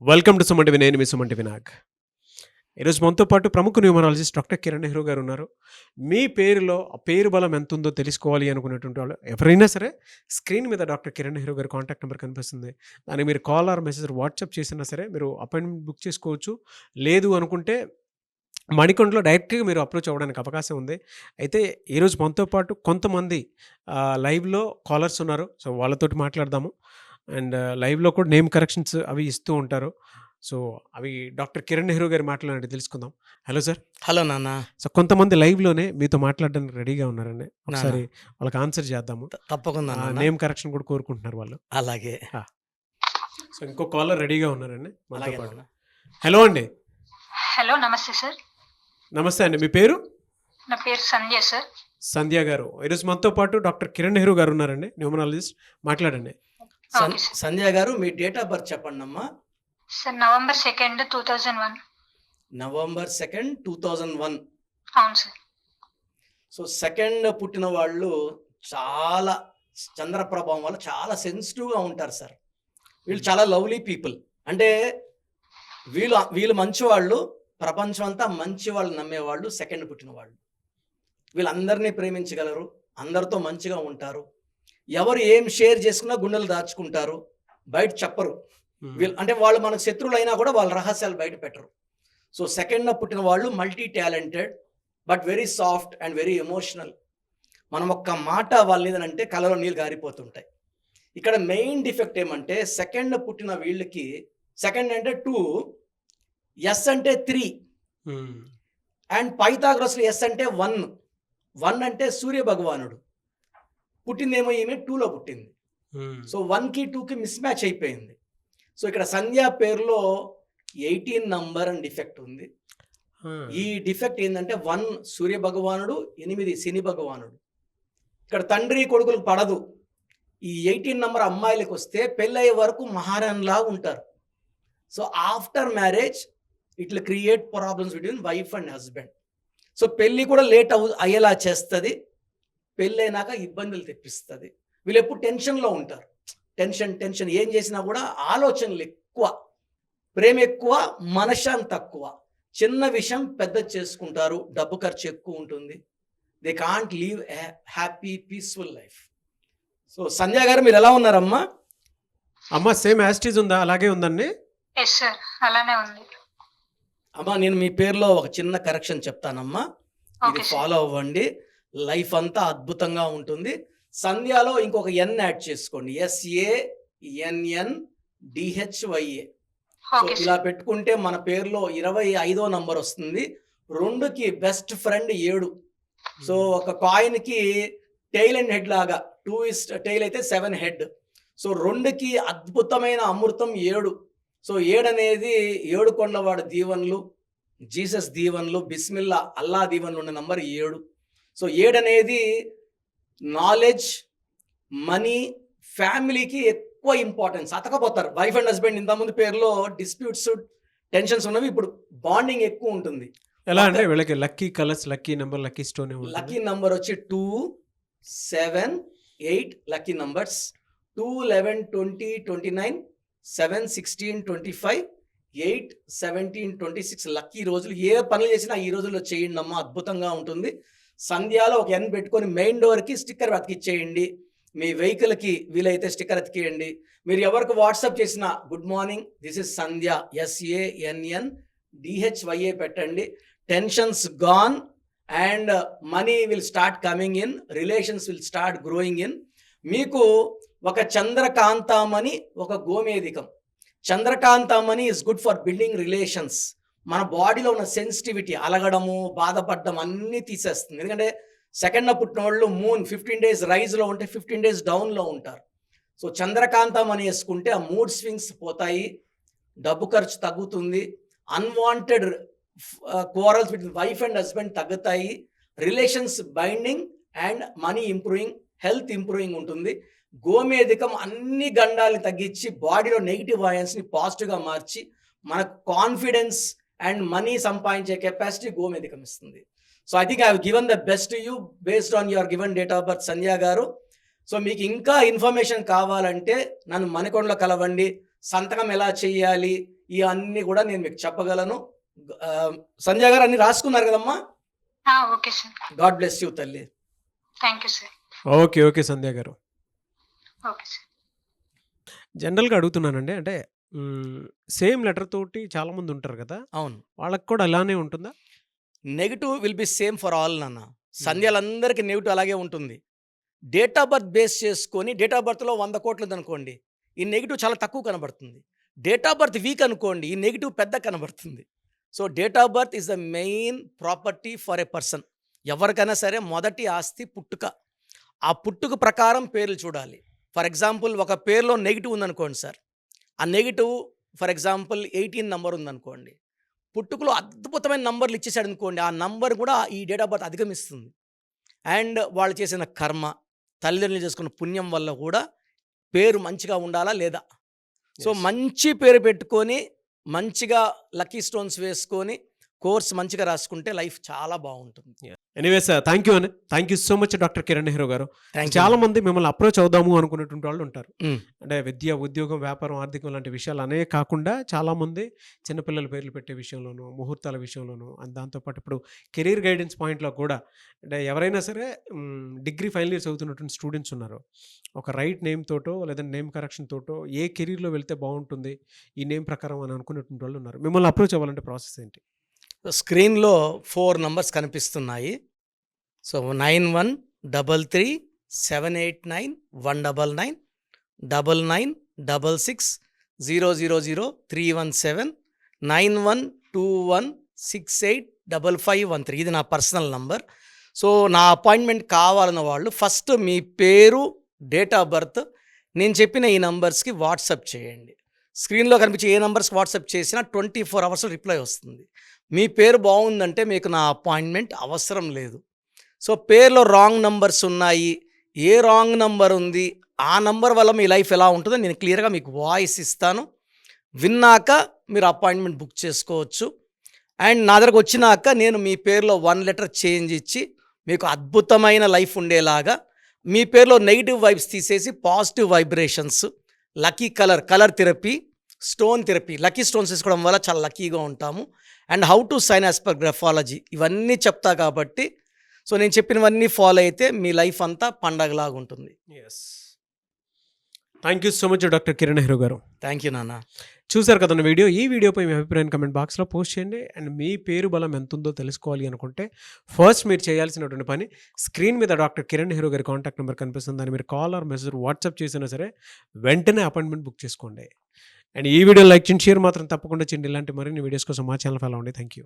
Welcome to Suman TV. నేను మీ Suman TV Nag. ఈరోజు మనతో పాటు ప్రముఖ న్యూమరాలజిస్ట్ డాక్టర్ కిరణ్ నెహ్రూ గారు ఉన్నారు. మీ పేరులో ఆ పేరు బలం ఎంతుందో తెలుసుకోవాలి అనుకునేటువంటి వాళ్ళు ఎవరైనా సరే స్క్రీన్ మీద డాక్టర్ కిరణ్ నెహ్రూ గారి కాంటాక్ట్ నెంబర్ కనిపిస్తుంది. దానికి మీరు కాల్ ఆర్ మెసేజ్ వాట్సాప్ చేసినా సరే మీరు అపాయింట్మెంట్ బుక్ చేసుకోవచ్చు. లేదు అనుకుంటే మణికొండలో డైరెక్ట్‌గా మీరు అప్రోచ్ అవ్వడానికి అవకాశం ఉంది. అయితే ఈరోజు మనతో పాటు కొంతమంది లైవ్‌లో కాలర్స్ ఉన్నారు. సో, వాళ్ళతోటి మాట్లాడదాము. అండ్ లైవ్‌లో కూడా నేమ్ కరెక్షన్స్ అవి ఇస్తూ ఉంటారు. సో, అవి డాక్టర్ కిరణ్ నెహ్రూ గారి మాటలను అడిగి తెలుసుకుందాం. Hello sir. హలో నాన్న. సో, కొంతమంది లైవ్‌లోనే మీతో మాట్లాడడానికి రెడీగా ఉన్నారండి. నాన్న ఒకసారి వాళ్ళకి ఆన్సర్ చేద్దాము. తప్పకుండా నాన్న. నేమ్ కరెక్షన్ కూడా కోరుకుంటున్నారు వాళ్ళు. అలాగే సో, ఇంకో కాలర్ రెడీగా ఉన్నారండి మనతో అలాగే పాటు. నాన్న. హలో అండి. హలో నమస్తే సార్. నమస్తే అండి. మీ పేరు? నా పేరు సంధ్య సార్. సంధ్య గారు. ఈరోజు మనతో పాటు డాక్టర్ కిరణ్ నెహ్రూ గారు ఉన్నారండి. న్యూమరాలజిస్ట్. మాట్లాడండి. Okay sir. సంధ్య గారు, మీ డేట్ ఆఫ్ బర్త్ చెప్పండి అమ్మా. Sir November 2, 2001. నవంబర్ 2, 2001. అవును సార్. సో సెకండ్ పుట్టిన వాళ్ళు చాలా చంద్ర ప్రభావం వల్ల చాలా సెన్సిటివ్గా ఉంటారు సార్. వీళ్ళు చాలా లవ్లీ పీపుల్. అంటే వీళ్ళు మంచివాళ్ళు, ప్రపంచం అంతా మంచి వాళ్ళు నమ్మేవాళ్ళు సెకండ్ పుట్టిన వాళ్ళు. వీళ్ళందరినీ ప్రేమించగలరు, అందరితో మంచిగా ఉంటారు. ఎవరు ఏం షేర్ చేసుకున్నా గుండెలు దాచుకుంటారు, బయట చెప్పరు. అంటే వాళ్ళు మనకు శత్రువులు అయినా కూడా వాళ్ళ రహస్యాలు బయట పెట్టరు. సో సెకండ్ పుట్టిన వాళ్ళు multi talented but very soft and very emotional. మనం ఒక్క మాట వాళ్ళ ఏదనంటే కళ్ళలో నీళ్ళు గారిపోతుంటాయి. ఇక్కడ మెయిన్ డిఫెక్ట్ ఏమంటే సెకండ్ పుట్టిన వీళ్ళకి సెకండ్ అంటే 2, ఎస్ అంటే 3 అండ్ పైథాగరస్లో ఎస్ అంటే 1. 1 అంటే సూర్య భగవానుడు. పుట్టిందేమో ఈమె 2లో పుట్టింది. సో 1కి 2కి మిస్ మ్యాచ్ అయిపోయింది. సో ఇక్కడ సంధ్య పేరులో 18 నంబర్ అని డిఫెక్ట్ ఉంది. ఈ డిఫెక్ట్ ఏంటంటే 1 సూర్య భగవానుడు, 8 శని భగవానుడు. ఇక్కడ తండ్రి కొడుకులకు పడదు. ఈ 18 నంబర్ అమ్మాయిలకు వస్తే పెళ్ళయ్యే వరకు మహారాణిలా ఉంటారు. So after marriage it will create problems between wife and husband. So పెళ్ళి కూడా లేట్ అయ్యేలా చేస్తుంది, పెళ్ళైనాక ఇబ్బందులు తెప్పిస్తుంది. వీళ్ళు ఎప్పుడు టెన్షన్లో ఉంటారు. టెన్షన్ ఏం చేసినా కూడా ఆలోచనలు ఎక్కువ, ప్రేమ ఎక్కువ, మనశ్శాంతి తక్కువ. చిన్న విషయం పెద్ద చేసుకుంటారు, డబ్బు ఖర్చు ఎక్కువ ఉంటుంది. They can't leave a happy peaceful life. So Sandhya గారు, మీరు ఎలా ఉన్నారమ్మా? అమ్మ సేమ్ యాస్టీజ్ ఉందా? అలాగే ఉందండి. ఎస్ సార్, అలానే ఉంది. అమ్మా, నేను మీ పేరులో ఒక చిన్న కరెక్షన్ చెప్తానమ్మా, ఇది ఓకే సార్. ఫాలో అవ్వండి. లైఫ్ అంతా అద్భుతంగా ఉంటుంది. సంధ్యాలో ఇంకొక ఎన్ యాడ్ చేసుకోండి, SANNDHYA. సో ఓకే ఇలా సార్. పెట్టుకుంటే మన పేరులో 25వ నంబర్ వస్తుంది. 2కి బెస్ట్ ఫ్రెండ్ 7. సో ఒక కాయిన్కి టైల్ అండ్ హెడ్ లాగా 2 ఇస్ టైల్ అయితే 7 హెడ్. సో 2కి అద్భుతమైన అమృతం 7. సో 7 అనేది 7 కొండవాడు దీవెనలు, జీసస్ దీవెనలు, బిస్మిల్లా అల్లా దీవెనలు ఉన్న నంబర్ 7. సో 7 అనేది నాలెడ్జ్, మనీ, ఫ్యామిలీకి ఎక్కువ ఇంపార్టెన్స్. అతకపోతారు వైఫ్ అండ్ హస్బెండ్. ఇంతకుముందు పేరులో డిస్ప్యూట్స్, టెన్షన్స్ ఉన్నవి, ఇప్పుడు బాండింగ్ ఎక్కువ ఉంటుంది. ఎలా అంటే వీళ్ళకి lucky colours, lucky number, lucky stone lucky number వచ్చి 2, 7, 8 లక్కీ నంబర్స్. 2, 11, 20, 29, 7, 16, 25, 8, 17, 26 లక్కీ రోజులు. ఏ పనులు చేసినా ఈ రోజుల్లో చేయండి అమ్మా, అద్భుతంగా ఉంటుంది. సంధ్యాలో ఒక ఎన్ పెట్టుకొని మెయిన్ డోర్కి స్టిక్కర్ అతికిచ్చేయండి. మీ వెహికల్కి వీలైతే స్టిక్కర్ అతికేయండి. మీరు ఎవరికి వాట్సాప్ చేసినా good morning, this is Sandhya, SANNDHYA పెట్టండి. Tensions gone and money will start coming in, relations will start growing in. మీకు ఒక చంద్రకాంతామణి, ఒక గోమేధికం. చంద్రకాంతామణి is good for building relations. మన బాడీలో ఉన్న సెన్సిటివిటీ, అలగడము, బాధపడడం అన్నీ తీసేస్తుంది. ఎందుకంటే సెకండ్లో పుట్టిన వాళ్ళు మూన్ 15 డేస్ రైజ్లో ఉంటే 15 డేస్ డౌన్లో ఉంటారు. సో చంద్రకాంతం వేసుకుంటే ఆ మూడ్ స్వింగ్స్ పోతాయి, డబ్బు ఖర్చు తగ్గుతుంది, unwanted quarrels between wife and husband తగ్గుతాయి, relations binding and money improving, health improving ఉంటుంది. గోమేధికం అన్ని గండాలని తగ్గించి బాడీలో నెగిటివ్ వాయన్స్ని పాజిటివ్గా మార్చి మనకు కాన్ఫిడెన్స్ అండ్ మనీ సంపాదించే కెపాసిటీ గోమేధికం ఇస్తుంది. So I think I have given the best to you based on your given date of birth Sandhya గారు. సో మీకు ఇంకా ఇన్ఫర్మేషన్ కావాలంటే నన్ను మణికొండలో కలవండి. సంతకం ఎలా చేయాలి, ఇవన్నీ కూడా నేను మీకు చెప్పగలను. సంధ్య గారు అన్ని రాసుకున్నారు కదమ్మా? Okay sir. God bless you తల్లి. Thank you sir. Okay Sandhya గారు. Okay sir. జనరల్గా అడుగుతున్నానండి, అంటే సేమ్ లెటర్ తోటి చాలా మంది ఉంటారు కదా, అవును, వాళ్ళకి కూడా అలానే ఉంటుందా? Negative will be same for all నాన్న. సంధ్యలందరికీ నెగిటివ్ అలాగే ఉంటుంది. డేట్ ఆఫ్ బర్త్ బేస్ చేసుకొని, డేట్ ఆఫ్ బర్త్లో 100 కోట్లు ఉందనుకోండి, ఈ నెగిటివ్ చాలా తక్కువ కనబడుతుంది. డేట్ ఆఫ్ బర్త్ వీక్ అనుకోండి, ఈ నెగిటివ్ పెద్ద కనబడుతుంది. So date of birth is the main property for a person. ఎవరికైనా సరే మొదటి ఆస్తి పుట్టుక. ఆ పుట్టుక ప్రకారం పేర్లు చూడాలి. ఫర్ ఎగ్జాంపుల్ ఒక పేరులో నెగిటివ్ ఉందనుకోండి సార్, ఆ నెగిటివ్ ఫర్ ఎగ్జాంపుల్ 18 నంబర్ ఉందనుకోండి, పుట్టుకలో అద్భుతమైన నంబర్లు ఇచ్చేసాడు అనుకోండి, ఆ నంబర్ కూడా ఈ డేట్ ఆఫ్ బర్త్ అధిగమిస్తుంది. అండ్ వాళ్ళు చేసిన కర్మ, తల్లిదండ్రులు చేసుకున్న పుణ్యం వల్ల కూడా పేరు మంచిగా ఉండాలా లేదా. సో మంచి పేరు పెట్టుకొని, మంచిగా లక్కీ స్టోన్స్ వేసుకొని, కోర్స్ మంచిగా రాసుకుంటే లైఫ్ చాలా బాగుంటుంది. Anyways thank you so much doctor Kiran Nehru గారు. Thank you. చాలా మంది మిమ్మల్ని అప్రోచ్ అవుదాము అనుకునేటువంటి వాళ్ళు ఉంటారు. Mm. అంటే విద్య, ఉద్యోగం, వ్యాపారం, ఆర్థికం లాంటి విషయాలు అనే కాకుండా చాలామంది చిన్నపిల్లల పేర్లు పెట్టే విషయంలోనూ, ముహూర్తాల విషయంలోనూ, అండ్ దాంతోపాటు ఇప్పుడు కెరీర్ గైడెన్స్ పాయింట్లో కూడా, అంటే ఎవరైనా సరే డిగ్రీ ఫైనల్ ఇయర్స్ చదువుతున్నటువంటి స్టూడెంట్స్ ఉన్నారు, ఒక రైట్ నేమ్ తోటో లేదంటే నేమ్ కరెక్షన్ తోటో ఏ కెరీర్లో వెళ్తే బాగుంటుంది ఈ నేమ్ ప్రకారం అని అనుకునేటువంటి వాళ్ళు ఉన్నారు. మిమ్మల్ని అప్రోచ్ అవ్వాలంటే ప్రాసెస్ ఏంటి? స్క్రీన్లో 4 నంబర్స్ కనిపిస్తున్నాయి. సో 9133789199 9966000317 9121685513. ఇది నా పర్సనల్ నంబర్. సో నా అపాయింట్మెంట్ కావాలన్న వాళ్ళు ఫస్ట్ మీ పేరు, డేట్ ఆఫ్ బర్త్ నేను చెప్పిన ఈ నంబర్స్కి వాట్సాప్ చేయండి. స్క్రీన్లో కనిపించే ఏ నంబర్స్కి వాట్సాప్ చేసినా 24 అవర్స్లో రిప్లై వస్తుంది. మీ పేరు బాగుందంటే మీకు నా అపాయింట్మెంట్ అవసరం లేదు. సో పేర్లో రాంగ్ నంబర్స్ ఉన్నాయి, ఏ రాంగ్ నంబర్ ఉంది, ఆ నంబర్ వల్ల మీ లైఫ్ ఎలా ఉంటుందో నేను క్లియర్గా మీకు వాయిస్ ఇస్తాను. విన్నాక మీరు అపాయింట్మెంట్ బుక్ చేసుకోవచ్చు. అండ్ నా దగ్గరకు వచ్చినాక నేను మీ పేరులో 1 లెటర్ చేంజ్ ఇచ్చి మీకు అద్భుతమైన లైఫ్ ఉండేలాగా, మీ పేరులో నెగిటివ్ వైబ్స్ తీసేసి positive vibrations, lucky colour therapy, stone therapy, lucky stones వేసుకోవడం వల్ల చాలా లక్కీగా ఉంటాము. And how to sign as per graphology, ఇవన్నీ చెప్తా కాబట్టి సో నేను చెప్పినవన్నీ ఫాలో అయితే మీ లైఫ్ అంతా పండగలాగా ఉంటుంది. Thank you so much doctor Kiran Nehru గారు. థ్యాంక్ యూ నాన్న. చూసారు కదన్న వీడియో. ఈ వీడియోపై మీ అభిప్రాయాన్ని కమెంట్ బాక్స్లో పోస్ట్ చేయండి. అండ్ మీ పేరు బలం ఎంత ఉందో తెలుసుకోవాలి అనుకుంటే ఫస్ట్ మీరు చేయాల్సినటువంటి పని, స్క్రీన్ మీద డాక్టర్ కిరణ్ నెహ్రూ గారి కాంటాక్ట్ నెంబర్ కనిపిస్తుంది, దాన్ని మీరు కాల్ ఆర్ మెసేజ్ వాట్సాప్ చేసినా సరే వెంటనే అపాయింట్మెంట్ బుక్ చేసుకోండి. అండ్ ఈ వీడియో లైక్ చేయండి, షేర్ మాత్రం తప్పకుండా చేయండి. ఇలాంటి మరిన్ని వీడియోస్ కోసం మా ఛానల్ ఫాలో అవ్వండి. Thank you.